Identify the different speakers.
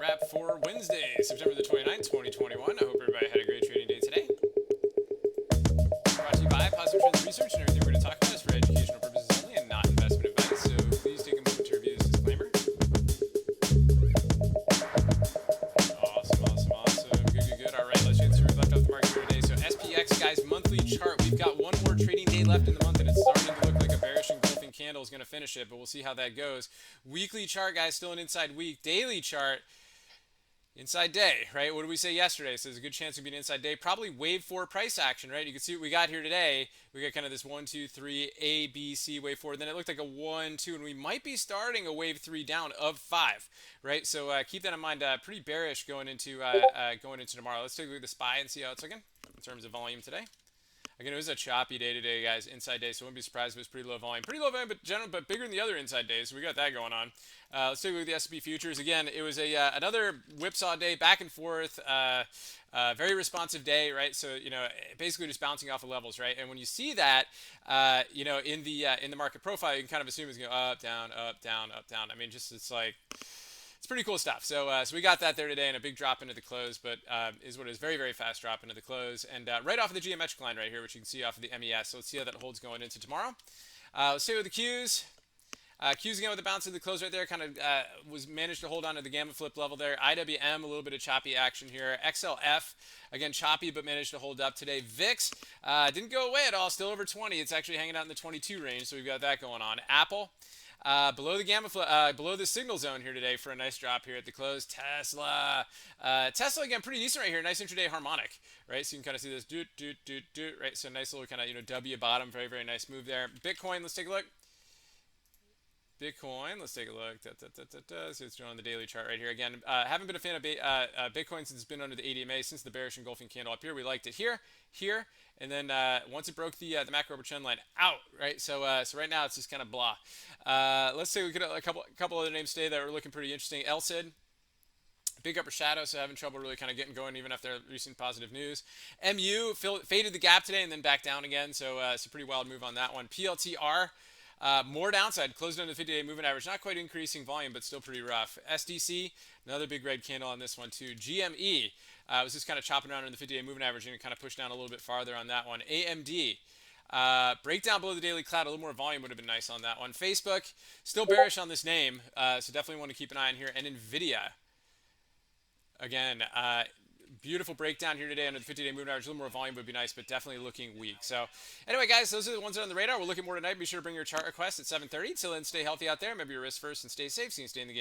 Speaker 1: wrap for Wednesday, September the 29th, 2021. I hope everybody had a great trading day today. Brought to you by Positive Trends Research, and everything we're going to talk about is for educational purposes only and not investment advice. So please take a moment to review this disclaimer. Awesome. Good. All right, let's get through. We left off the market here today. So SPX, guys, monthly chart. We've got one more trading day left in the month, and it's starting to look like a bearish engulfing candle is going to finish it, but we'll see how that goes. Weekly chart, guys, still an inside week. Daily chart. Inside day, right? What did we say yesterday? So there's a good chance it'll be an inside day. Probably wave 4 price action, right? You can see what we got here today. We got kind of this 1, 2, 3, A, B, C, wave 4. Then it looked like a 1, 2, and we might be starting a wave 3 down of 5, right? So keep that in mind. Pretty bearish going into tomorrow. Let's take a look at the SPY and see how it's looking in terms of volume today. Again, it was a choppy day today, guys, inside day, so I wouldn't be surprised if it was pretty low volume. Pretty low volume, but bigger than the other inside days, so we got that going on. Let's take a look at the S&P futures. Again, it was another whipsaw day, back and forth, very responsive day, right? So, basically just bouncing off of levels, right? And when you see that, in the market profile, you can kind of assume it's going to go up, down, up, down, up, down. I mean, it's like... It's pretty cool stuff. So we got that there today and a big drop into the close, but is what is very, very fast drop into the close. And right off of the geometric line right here, which you can see off of the MES. So let's see how that holds going into tomorrow. Let's stay with the Qs. Qs again with the bounce in the close right there, kind of was managed to hold on to the gamma flip level there. IWM, a little bit of choppy action here. XLF, again, choppy, but managed to hold up today. VIX didn't go away at all, still over 20. It's actually hanging out in the 22 range, so we've got that going on. Apple. Below the signal zone here today for a nice drop here at the close. Tesla again, pretty decent right here. Nice intraday harmonic, right? So you can kind of see this right? So nice little kind of W bottom, very, very nice move there. Bitcoin, let's take a look. See what's doing on the daily chart right here. Again, haven't been a fan of Bitcoin since it's been under the ADMA, since the bearish engulfing candle up here. We liked it here, and then once it broke the macro upper trend line out, right? So right now it's just kind of blah. Let's say we could a couple other names today that were looking pretty interesting. LSID. Big upper shadow, so having trouble really kind of getting going even after recent positive news. MU faded the gap today and then back down again, so it's a pretty wild move on that one. PLTR. More downside, closed under the 50-day moving average. Not quite increasing volume, but still pretty rough. SDC, another big red candle on this one too. GME was just kind of chopping around in the 50-day moving average and kind of pushed down a little bit farther on that one. AMD, breakdown below the daily cloud, a little more volume would have been nice on that one. Facebook, still bearish on this name, so definitely want to keep an eye on here. And NVIDIA, again, beautiful breakdown here today under the 50-day moving average. A little more volume would be nice, but definitely looking weak. So anyway, guys, those are the ones that are on the radar. We'll look at more tonight. Be sure to bring your chart request at 7:30. Till then, stay healthy out there. Remember your risk first and stay safe so you can stay in the game.